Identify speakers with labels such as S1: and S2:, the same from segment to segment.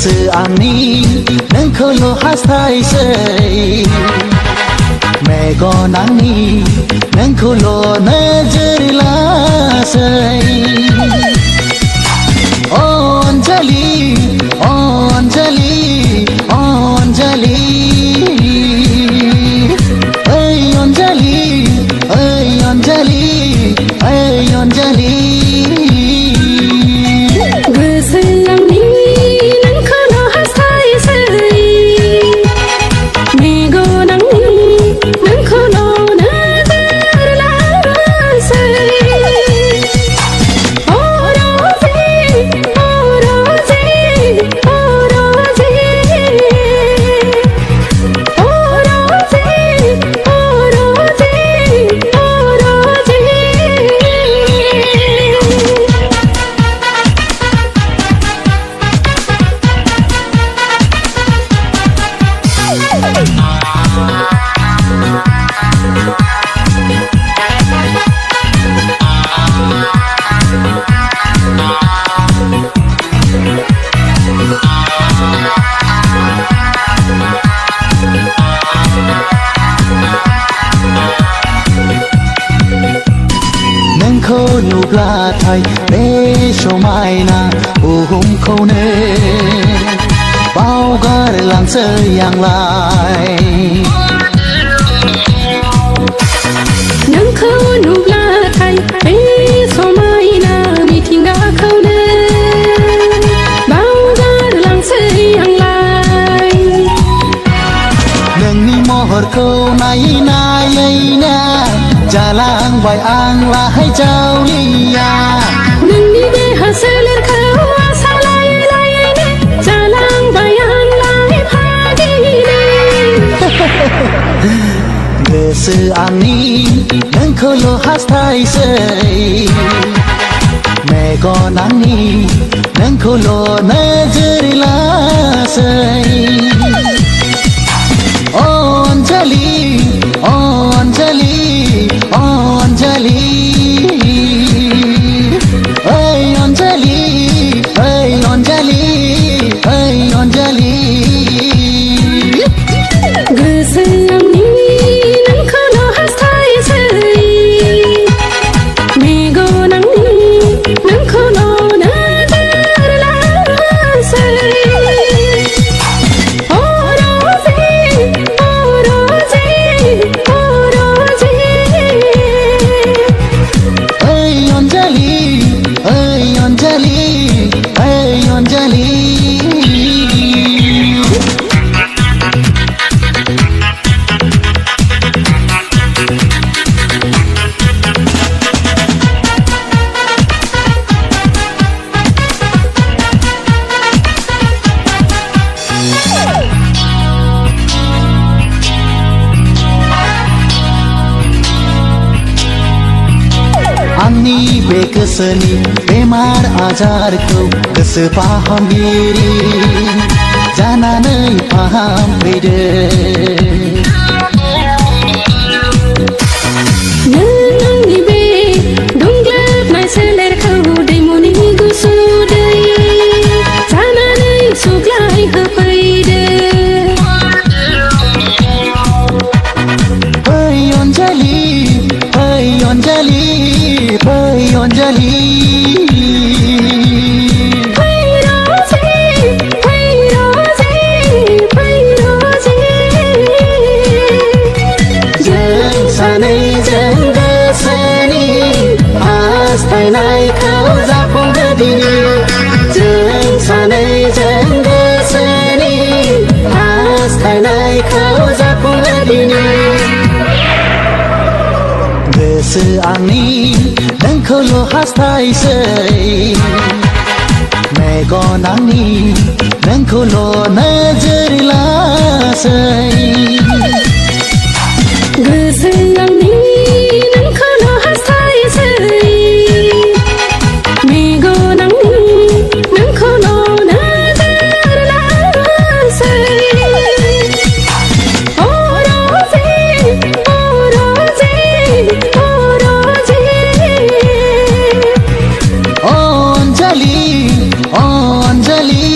S1: गोसो आंनि नोंखौल' हास्थायसै मेगन आंनि नोंखौल' नोजोर लासै अनजालि अनजालि अनजालि ओइ अनजालि ओइ अनजालि ओइ अनजालि नोंखौ नुब्लाथाय बे समायना बुहुमखौनो बावगारलांसै आंलाय
S2: नोंखौ नुब्लाथाय बे समायना मिथिंगाखौनो बावगारलांसै आंलाय
S1: नोंनि महरखौ नायै नायैनो जालांबाय आंलाय जावलिया
S2: नोंनि देहा सोलेरखौ आसा लायै लायैनो जालांबाय आंलाय भागिनि
S1: गोसो आंनि नोंखौल' हास्थायसै मेगन आंनि नोंखौल' नोजोर लासै अनजालि अनजालि अनजालि ओइ अनजालि ओइ अनजालि ओइ अनजालि
S2: गोसो आंनि नोंखौल' हास्थायसै मेगन आंनि नोंखौल' नोजोर लासै
S1: आंनि बे गोसोनि बेमार आजारखौ गोसो फाहामगिरि जानानै फाहामफैदो
S2: नों आंनि बे दुंग्लोबनाय सोलेरखौ दैमुनि गुसु दै जानानै सुग्लाय होफैदो
S1: ओइ अनजालि ओइ अनजालि ओइ अनजालि जों सानैजों गोसोनि हास्थायनायखौ जाफुंहो दिनै जों सानैजों गोसोनि हास्थायनायखौ जाफुंहो दिनै गोसो आंनि नोंखौल' हास्थायसै मेगन आंनि नोंखौल' नोजोर लासै
S2: गोसो आंनि नोंखौल' हास्थायसै मेगन आंनि नोंखौल' नोजोर लासै
S1: अनजालि अनजालि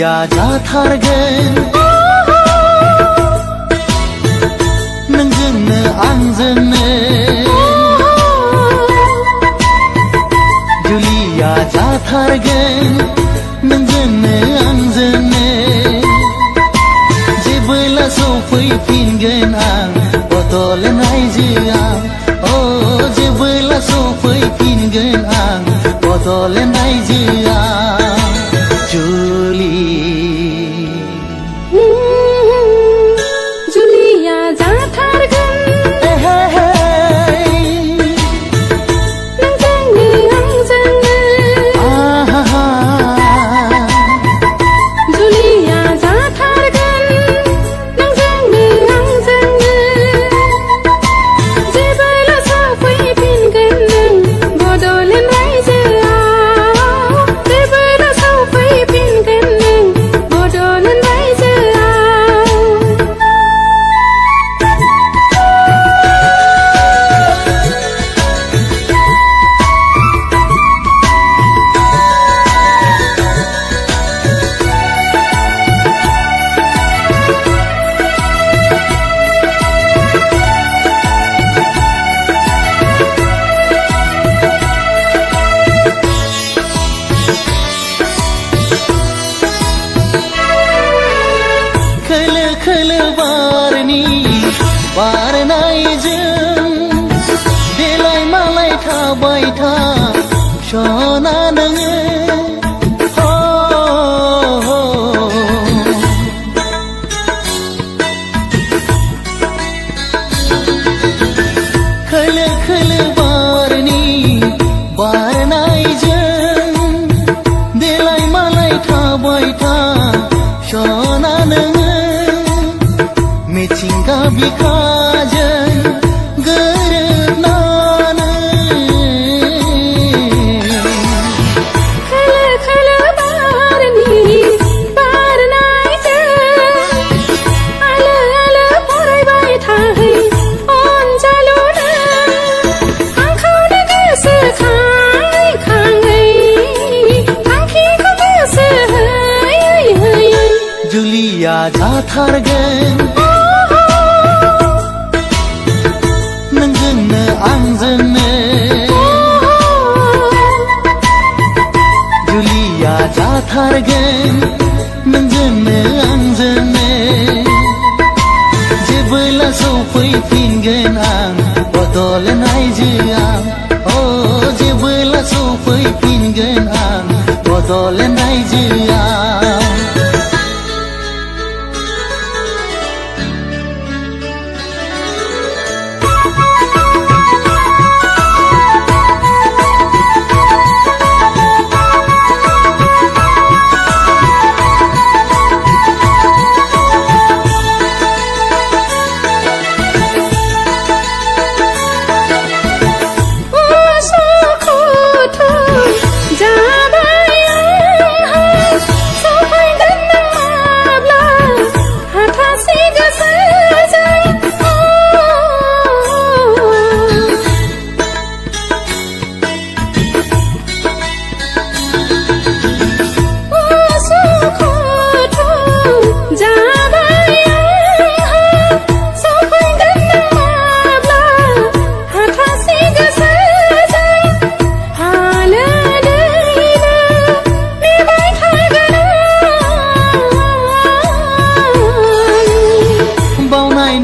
S1: जुलिया जाथारगोन नोंजोंनो आंजोंनो जुलिया जाथारगोन नोंजोंनो आंजोंनो जेबोला सफैफिनगोन आं बड'लेण्ड रायजोआव जेबोला सफैफिनगोन आं बड'लेण्ड रायजोआव जुलि
S2: जुलिया जाथारगोन नोंजोंनो आंजोंनो जुलिया जाथारगोन नोंजोंनो आंजोंनो जेबोला सफैफिनगोन नों बड'लेण्ड रायजोआव जेबोला सफैफिनगोन नों बड'लेण्ड रायजोआव
S1: खोलो खोलो बारनि बारनायजों देलाय मालाय थाबाय था सना नोङो खोलो खोलो बारनि बारनायजों देलाय मालाय थाबाय था सना नोङो मिथिंगा बिखाजों गोरोबनानै
S2: खोलो खोलो बारनि बारनायजों आलो आलो फरायबाय थाहै अनजालुनो आंखौनो गोसोखाङै खाङै थांखिखौ गोसो होयै होयै
S1: जुलिया जाथारगोन नोंजोंनो आंजोंनो जुलिया जाथारगोन नोंजोंनो आंजोंनो जेबोला सफैफिनगोन आं बड'लेण्ड रायजोआव जेबोला सफैफिनगोन आं बड'लेण्ड रायजोआव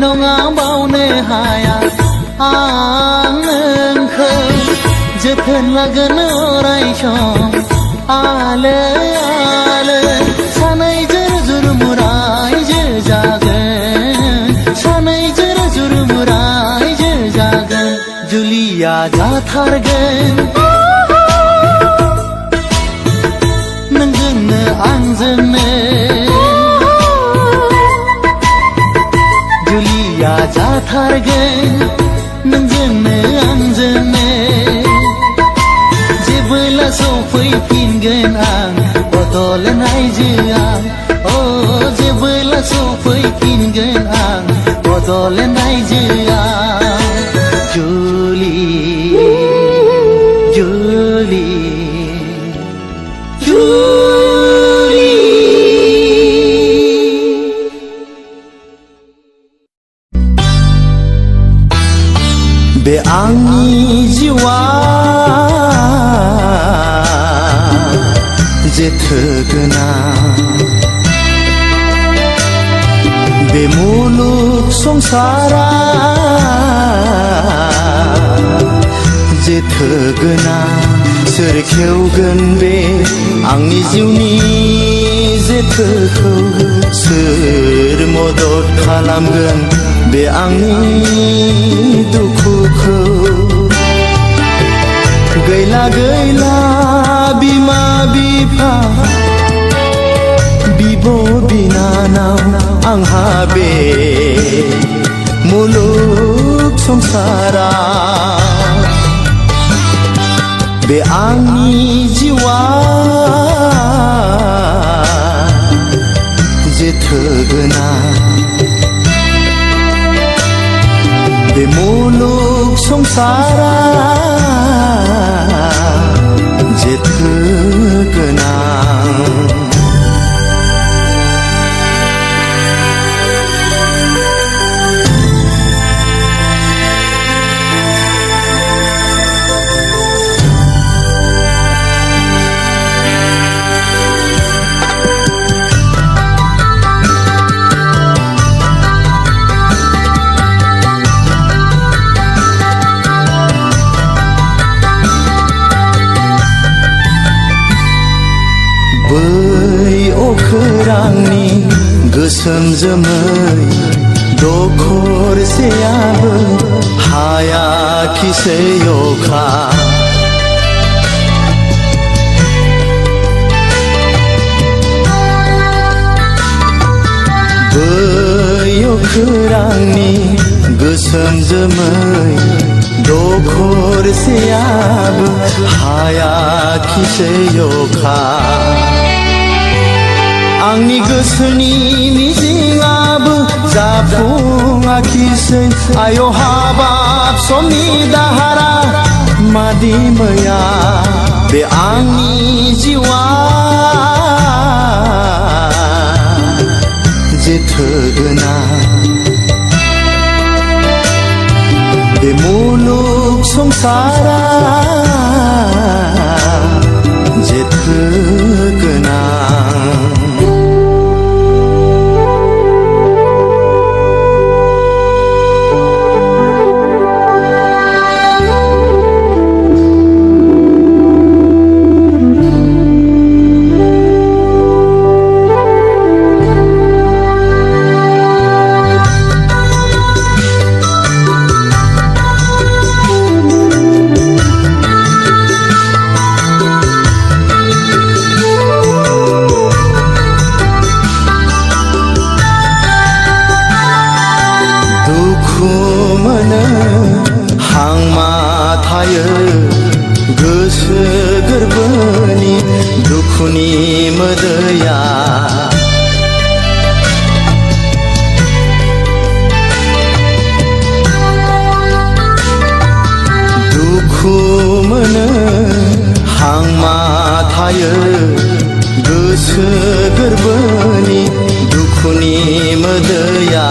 S1: नङा बावनो हाया आं नोंखौ जोथोन लागोन अराय सम आलो आलो सानैजों जुरमुरायजो जागोन सानैजों जुरमुरायजो जागोन जुलिया जाथारगोन नोंजोंनो आंजोंनो जुलिया जाथारगोन नोंजोंनो आंजोंनो जेबोला सफैफिनगोन आं बड'लेण्ड रायजोआव जेबोला सफैफिनगोन आं बड'लेण्ड रायजोआव जुलि जुलि जुलि जेथो गोनां बे मुलुग संसारा जेथो गोनां सोर खेवगोन बे आंनि जिउनि जेथोखौ सोर मदद खालामगोन बे आंनि दुखुखौ गैला गैला बिमा बिफा बिब' बिनानाव आंहा बे मुलुग संसारा बे आंनि जिउआ जेथो गोनां बे मुलुग संसारा जेथो गोनां बै अखोरांनि गोसोम जोमै दखरसेयाबो हायाखिसै अखा बै अखोरांनि गोसोम जोमै दखरसेयाबो हायाखिसै अखा आंनि गोसोनि मिजिंआबो जाफुङाखिसै आय' हाबाब समनि दाहारा मादि मैया बे आंनि जिउआ जेथो गोनां बे मुलुग संसारा जेथो गोनां गोसो गोरबोनि दुखुनि मोदैया दुखु मोनो हांमा थायो गोसो गोरबोनि दुखुनि मोदैया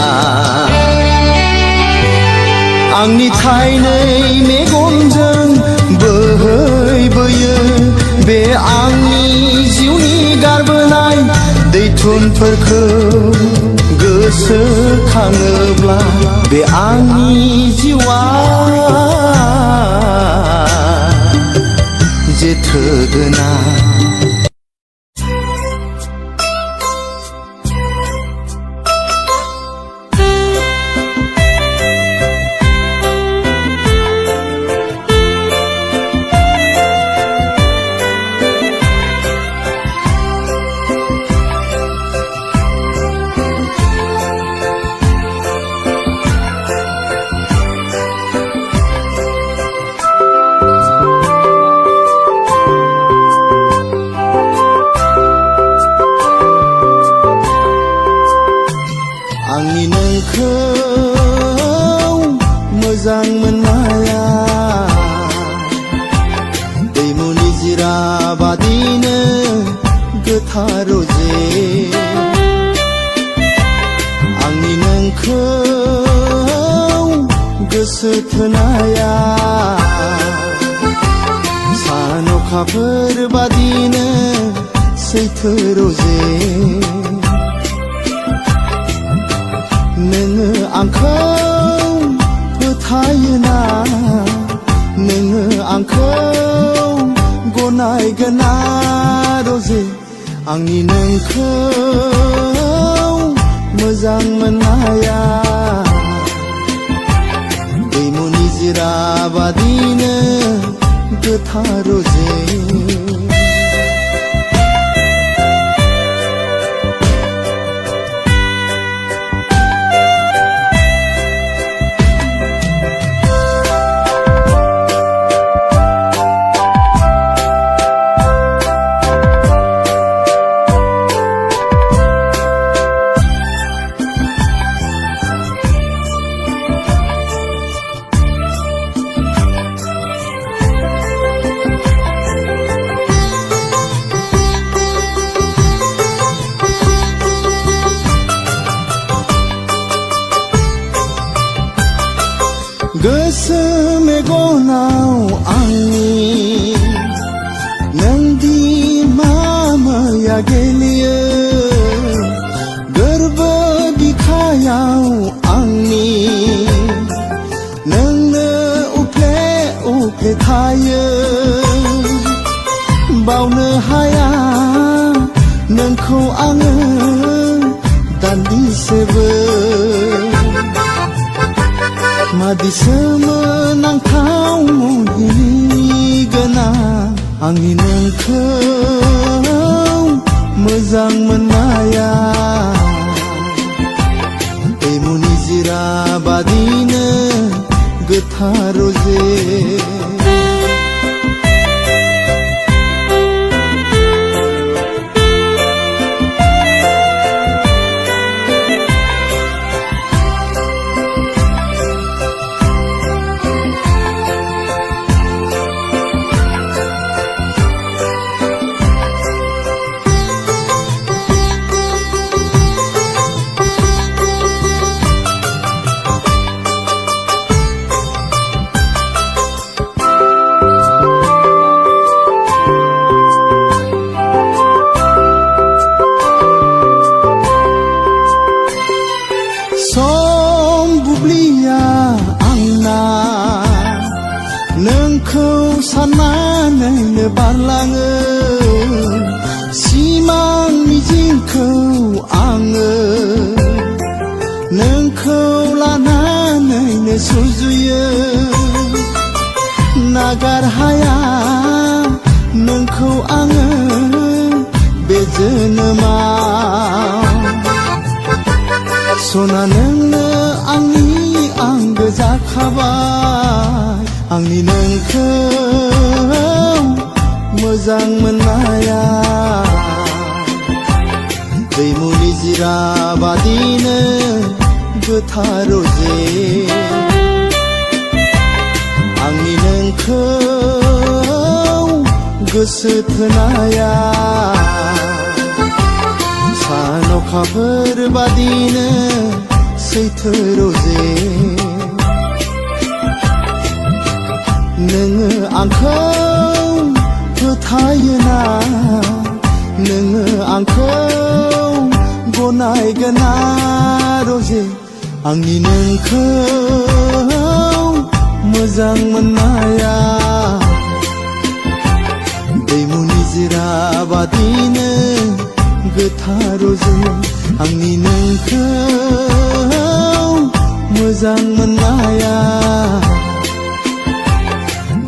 S1: आंनि थाइनै मेगनजों बोहैबोयो बे आंनि जिउनि गारबोनाय दैथुनफोरखौ गोसोखाङोब्ला बे आंनि जिउआ जेथो गोनां आंनि नोंखौ मोजां मोननाया दैमुनि जिरा बादिनो गोथार जे आंनि नोंखौ गोसो थोनाया सान अखाफोर बादिनो सैथो रजे नोङो आंखौ फोथायोना नोङो आंखौ गनायगोना रजे आंनि नोंखौ मोजां मोननाया दैमु निजिरा बादिनो गोथार रजे गोसो मेगनाव आंनि नोंदि मा मैया गेलेयो गोरबो बिखायाव आंनि नोंनो उफ्ले उफ्ले थायो बावनो हाया नोंखौ आङो दान्दिसेबो मादिसो मोनांथाव मुहिनि गोनां आंनि नोंखौ मोजां मोननाया दैमु निजिरा बादिनो गोथार रजे सम बुब्लिया आंना नोंखौ साननानैनो बारलाङो सिमां मिजिंखौ आङो नोंखौ लानानैनो सुजुयो नागार हाया नोंखौ आङो बे जोनोमाव सना नोंनो आंनि आंगो जाखाबाय आंनि नोंखौ मोजां मोननाया दैमु निजिरा बादिनो गोथार रजे आंनि नोंखौ गोसो थोनाया सान अखाफोर बादिनो सैथो रजे नोङो आंखौ फोथायोना नोङो आंखौ गनायगोना रजे आंनि नोंखौ मोजां मोननाया दैमु निजिरा बादिनो गोथार रजे आंनि नोंखौ मोजां मोननाया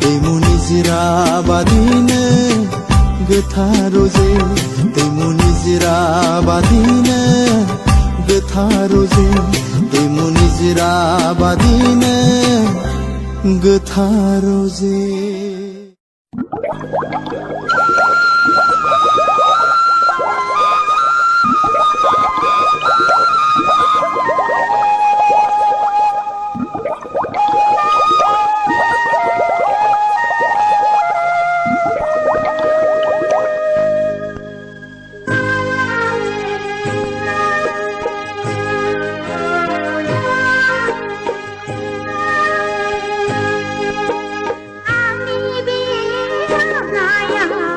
S1: दैमु निजिरा बादिनो गोथार रजे दैमु निजिरा बादिनो गोथार रजे दैमु निजिरा बादिनो गोथार रजे
S2: Ani be naya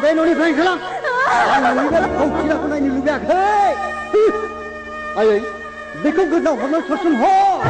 S3: bé nó đi phanh lắm anh nghĩ là không chỉ là con này như lũ bạc thế ai ấy để không được nào nó xuất sung ho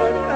S2: Aku